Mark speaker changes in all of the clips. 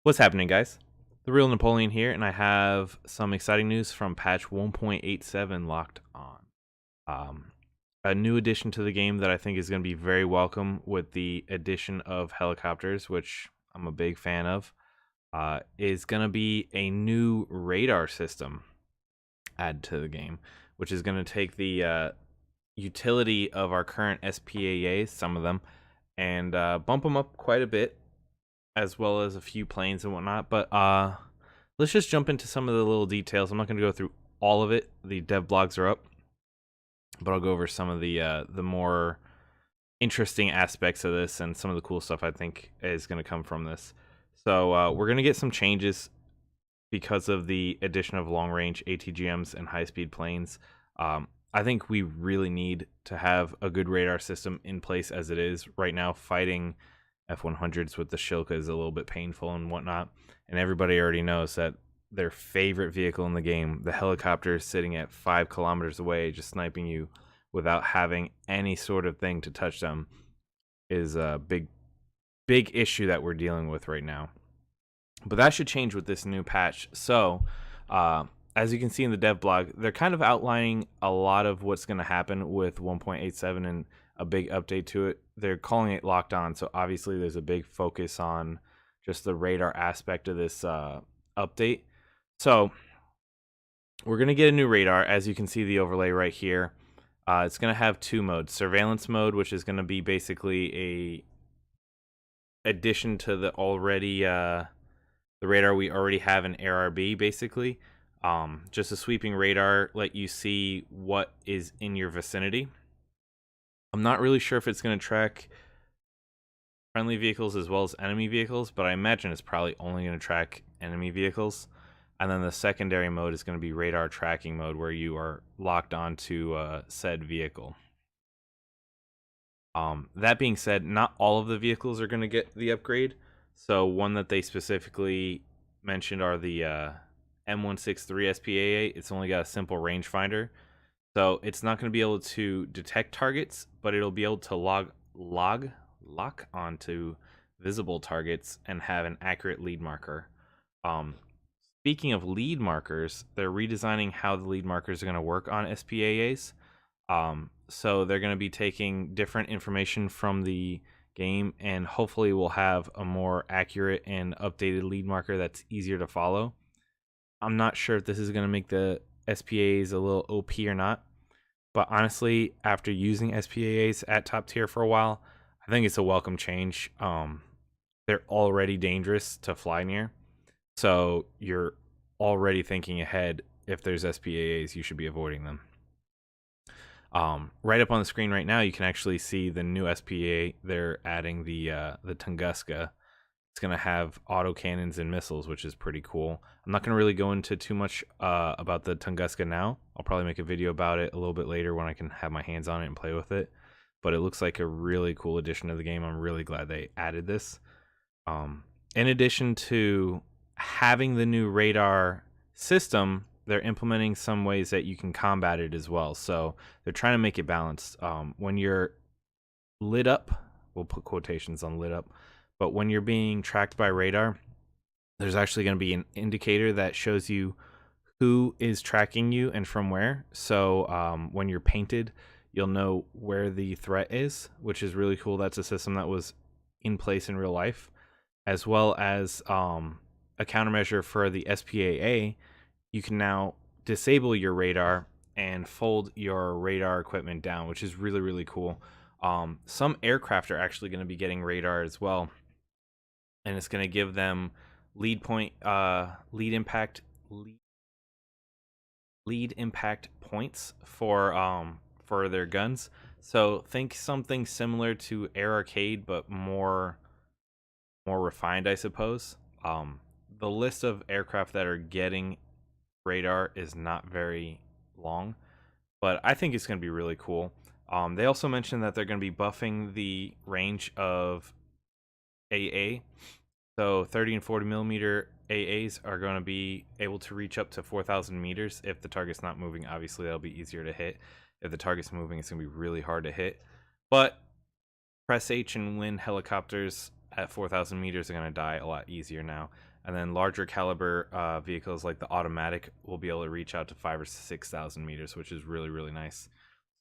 Speaker 1: What's happening, guys? The Real Napoleon here, and I have some exciting news from patch 1.87 locked on. Um, a new addition to the game that I think is going to be very welcome with the addition of helicopters, which I'm a big fan of, is going to be a new radar system added to the game, which is going to take the utility of our current SPAAs, some of them, and bump them up quite a bit, as well as a few planes and whatnot. But let's just jump into some of the little details. I'm not going to go through all of it. The dev blogs are up, but I'll go over some of the more interesting aspects of this and some of the cool stuff I think is going to come from this. So we're going to get some changes because of the addition of long-range ATGMs and high-speed planes. I think we really need to have a good radar system in place as it is right now. Fighting F-100s with the Shilka is a little bit painful and whatnot, and everybody already knows that their favorite vehicle in the game, the helicopter, is sitting at 5 kilometers away just sniping you without having any sort of thing to touch them, is a big issue that we're dealing with right now. But that should change with this new patch. So as you can see in the dev blog, they're kind of outlining a lot of what's going to happen with 1.87 and a big update to it. They're calling it locked on, so obviously there's a big focus on just the radar aspect of this update. So we're going to get a new radar. As you can see, the overlay right here, it's going to have two modes. Surveillance mode, which is going to be basically a addition to the radar we already have in ARB, basically. Just a sweeping radar, let you see what is in your vicinity. I'm not really sure if it's going to track friendly vehicles as well as enemy vehicles, but I imagine it's probably only going to track enemy vehicles. And then the secondary mode is going to be radar tracking mode, where you are locked onto said vehicle. That being said, not all of the vehicles are going to get the upgrade. So one that they specifically mentioned are the M163 SPAA. It's only got a simple rangefinder, so it's not going to be able to detect targets, but it'll be able to lock onto visible targets and have an accurate lead marker. Speaking of lead markers, they're redesigning how the lead markers are going to work on SPAAs. So they're going to be taking different information from the game, and hopefully we'll have a more accurate and updated lead marker that's easier to follow. I'm not sure if this is going to make the SPAAs a little OP or not, but honestly, after using SPAAs at top tier for a while, I think it's a welcome change. They're already dangerous to fly near, so you're already thinking ahead. If there's SPAAs, you should be avoiding them. Right up on the screen right now, you can actually see the new SPA. They're adding the Tunguska. It's going to have autocannons and missiles, which is pretty cool. I'm not going to really go into too much about the Tunguska now. I'll probably make a video about it a little bit later when I can have my hands on it and play with it. But it looks like a really cool addition to the game. I'm really glad they added this. In addition to having the new radar system, they're implementing some ways that you can combat it as well. So they're trying to make it balanced. When you're lit up, we'll put quotations on lit up, but when you're being tracked by radar, there's actually going to be an indicator that shows you who is tracking you and from where. So when you're painted, you'll know where the threat is, which is really cool. That's a system that was in place in real life, as well as a countermeasure for the SPAA. You can now disable your radar and fold your radar equipment down, which is really, really cool. Some aircraft are actually going to be getting radar as well, and it's going to give them lead impact points for their guns. So think something similar to Air Arcade, but more refined, I suppose. The list of aircraft that are getting radar is not very long, but I think it's going to be really cool. They also mentioned that they're going to be buffing the range of AA. So 30 and 40 millimeter AAs are going to be able to reach up to 4,000 meters if the target's not moving. Obviously, that'll be easier to hit. If the target's moving, it's going to be really hard to hit. But press H and win helicopters at 4,000 meters are going to die a lot easier now. And then larger caliber vehicles like the automatic will be able to reach out to 5 or 6,000 meters, which is really, really nice.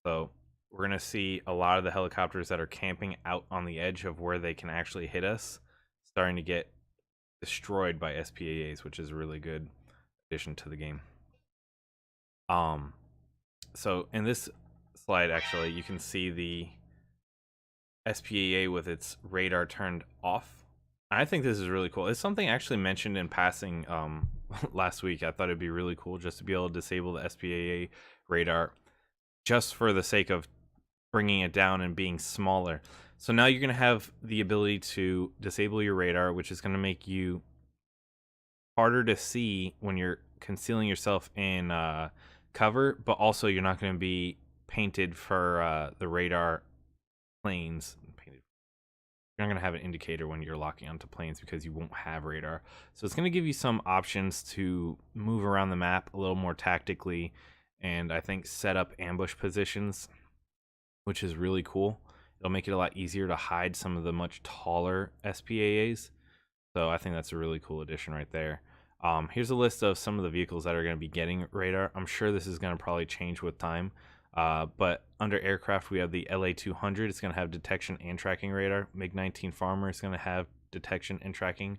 Speaker 1: So we're going to see a lot of the helicopters that are camping out on the edge of where they can actually hit us starting to get destroyed by SPAAs, which is a really good addition to the game. So in this slide, actually, you can see the SPAA with its radar turned off. I think this is really cool. It's something actually mentioned in passing last week. I thought it'd be really cool just to be able to disable the SPAA radar just for the sake of bringing it down and being smaller. So now you're going to have the ability to disable your radar, which is going to make you harder to see when you're concealing yourself in cover, but also you're not going to be painted for the radar planes. You're not going to have an indicator when you're locking onto planes because you won't have radar. So it's going to give you some options to move around the map a little more tactically, and I think set up ambush positions, which is really cool. It'll make it a lot easier to hide some of the much taller SPAAs. So I think that's a really cool addition right there. Here's a list of some of the vehicles that are going to be getting radar. I'm sure this is going to probably change with time. But under aircraft, we have the LA-200. It's going to have detection and tracking radar. MiG-19 Farmer is going to have detection and tracking.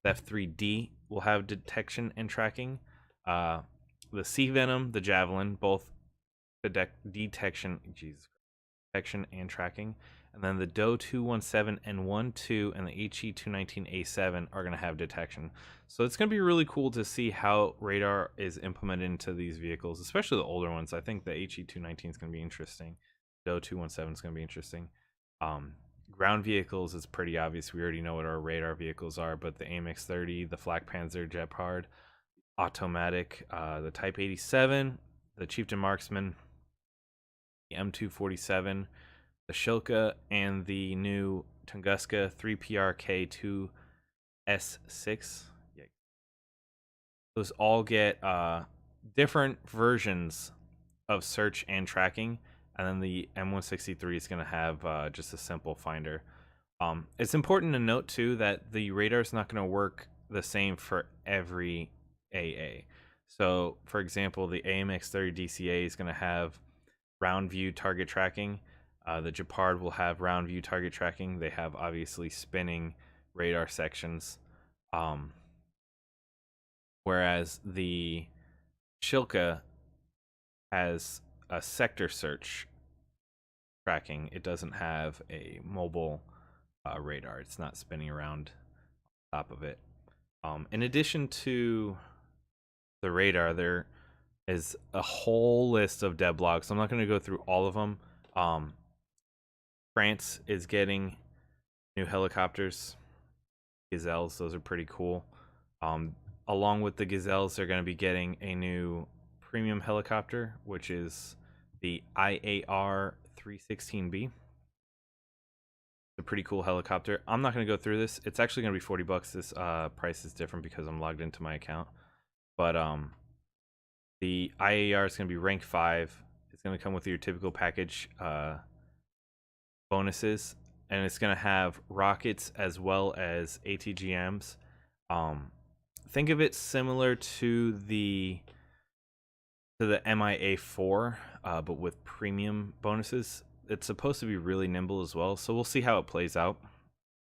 Speaker 1: The F-3D will have detection and tracking. The Sea Venom, the Javelin, both detection and tracking. And then the DOE 217 N12 and the HE219A7 are going to have detection. So it's going to be really cool to see how radar is implemented into these vehicles, especially the older ones. I think the HE219 is going to be interesting. DOE 217 is going to be interesting. Ground vehicles is pretty obvious. We already know what our radar vehicles are, but the AMX-30, the Flak Panzer Gepard, Automatic, the Type 87, the Chieftain Marksman, the M247, the Shilka, and the new Tunguska 3PRK2S6. Yeah. Those all get different versions of search and tracking, and then the M163 is going to have just a simple finder. It's important to note too that the radar is not going to work the same for every AA. So, for example, the AMX-30 DCA is going to have round view target tracking. The Gepard will have round view target tracking. They have obviously spinning radar sections. Whereas the Shilka has a sector search tracking. It doesn't have a mobile radar. It's not spinning around on top of it. In addition to the radar, there is a whole list of devlogs. I'm not going to go through all of them. France is getting new helicopters, Gazelles. Those are pretty cool. Along with the Gazelles, they're going to be getting a new premium helicopter, which is the IAR 316B. A pretty cool helicopter. I'm not going to go through this. It's actually going to be $40. This price is different because I'm logged into my account. But the IAR is going to be rank 5. It's going to come with your typical package bonuses, and it's going to have rockets as well as ATGMs. Think of it similar to the MIA4, but with premium bonuses. It's supposed to be really nimble as well, so we'll see how it plays out.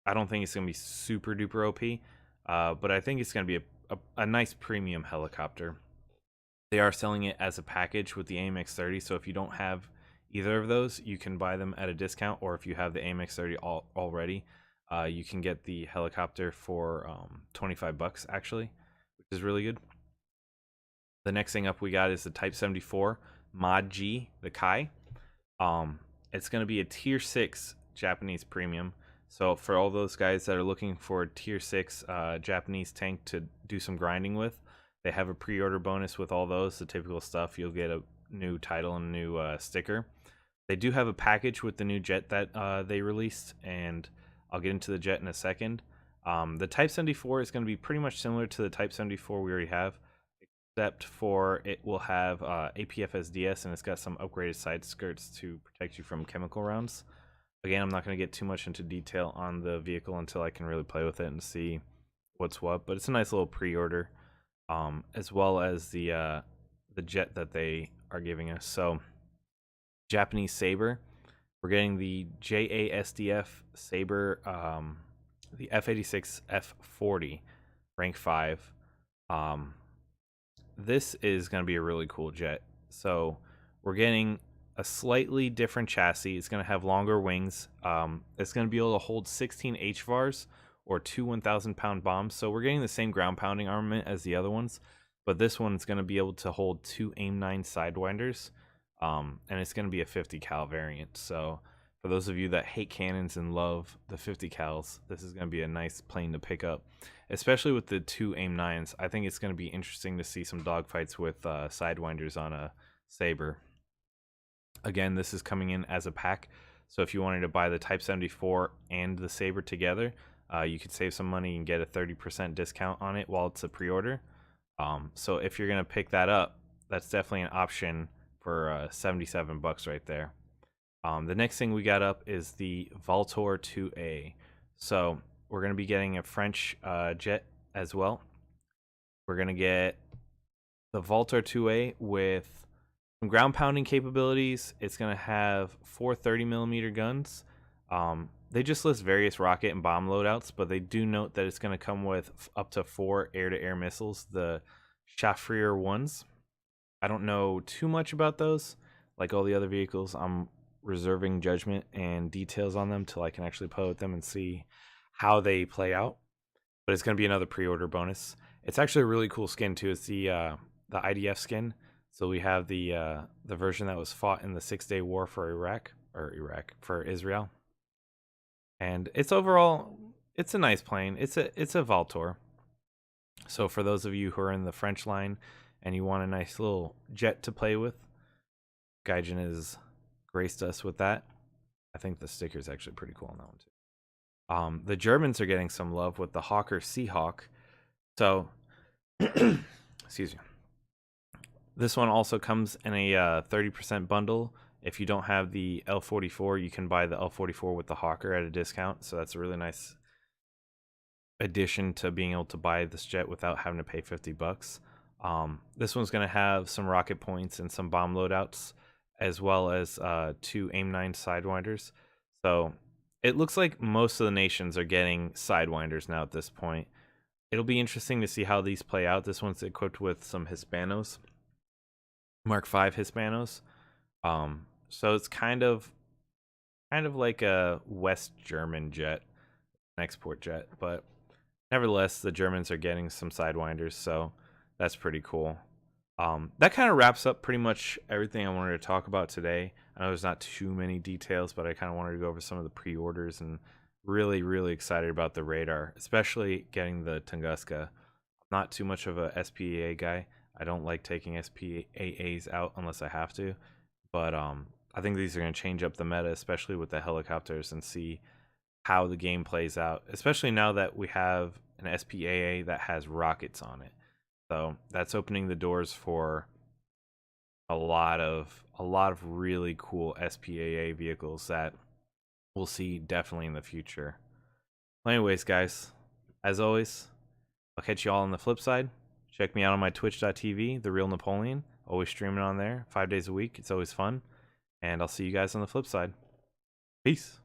Speaker 1: I don't think it's going to be super duper OP, but I think it's going to be a nice premium helicopter. They are selling it as a package with the AMX-30, so if you don't have either of those, you can buy them at a discount, or if you have the AMX-30 already, you can get the helicopter for $25 actually, which is really good. The next thing up we got is the Type 74 Mod G, the Kai. It's going to be a tier 6 Japanese premium. So for all those guys that are looking for a tier 6 Japanese tank to do some grinding with, they have a pre-order bonus with all those, the typical stuff. You'll get a new title and a new sticker. They do have a package with the new jet that they released, and I'll get into the jet in a second. The Type 74 is going to be pretty much similar to the Type 74 we already have, except for it will have APFSDS, and it's got some upgraded side skirts to protect you from chemical rounds. Again, I'm not going to get too much into detail on the vehicle until I can really play with it and see what's what. But it's a nice little pre-order, as well as the jet that they are giving us. So, Japanese Saber, we're getting the JASDF Saber, the F86 F40, rank 5. This is going to be a really cool jet. So we're getting a slightly different chassis. It's going to have longer wings. It's going to be able to hold 16 HVARs or 2 1,000-pound bombs. So we're getting the same ground pounding armament as the other ones, but this one's going to be able to hold 2 AIM-9 Sidewinders, and it's going to be a 50 cal variant. So for those of you that hate cannons and love the 50 cals, this is going to be a nice plane to pick up, especially with the 2 AIM-9s. I think it's going to be interesting to see some dogfights with Sidewinders on a Saber. Again, this is coming in as a pack, so if you wanted to buy the Type 74 and the Saber together, you could save some money and get a 30% discount on it while it's a pre-order. So if you're going to pick that up, that's definitely an option for $77 right there. The next thing we got up is the Valtor 2A. So we're going to be getting a French jet as well. We're going to get the Valtor 2A with some ground pounding capabilities. It's going to have 4 30mm guns. They just list various rocket and bomb loadouts, but they do note that it's going to come with up to 4 air-to-air missiles, the Chaffrier ones. I don't know too much about those. Like all the other vehicles, I'm reserving judgment and details on them till I can actually play with them and see how they play out. But it's going to be another pre-order bonus. It's actually a really cool skin too. It's the IDF skin. So we have the version that was fought in the 6-day war for for Israel. And it's overall, it's a nice plane. It's a Valtor. So for those of you who are in the French line and you want a nice little jet to play with, Gaijin has graced us with that. I think the sticker is actually pretty cool on that one too. The Germans are getting some love with the Hawker Seahawk. So, excuse me. This one also comes in a 30% bundle. If you don't have the L44, you can buy the L44 with the Hawker at a discount. So that's a really nice addition to being able to buy this jet without having to pay $50. This one's going to have some rocket points and some bomb loadouts, as well as 2 AIM-9 Sidewinders. So it looks like most of the nations are getting Sidewinders now at this point. It'll be interesting to see how these play out. This one's equipped with some Hispanos, Mark V Hispanos. So it's kind of like a West German jet, an export jet, but nevertheless, the Germans are getting some Sidewinders, so that's pretty cool. That kind of wraps up pretty much everything I wanted to talk about today. I know there's not too many details, but I kind of wanted to go over some of the pre-orders, and really, really excited about the radar, especially getting the Tunguska. I'm not too much of a SPAA guy. I don't like taking SPAAs out unless I have to, but I think these are going to change up the meta, especially with the helicopters, and see how the game plays out, especially now that we have an SPAA that has rockets on it. So that's opening the doors for a lot of really cool SPAA vehicles that we'll see definitely in the future. Well, anyways, guys, as always, I'll catch you all on the flip side. Check me out on my twitch.tv, The Real Napoleon. Always streaming on there 5 days a week. It's always fun. And I'll see you guys on the flip side. Peace.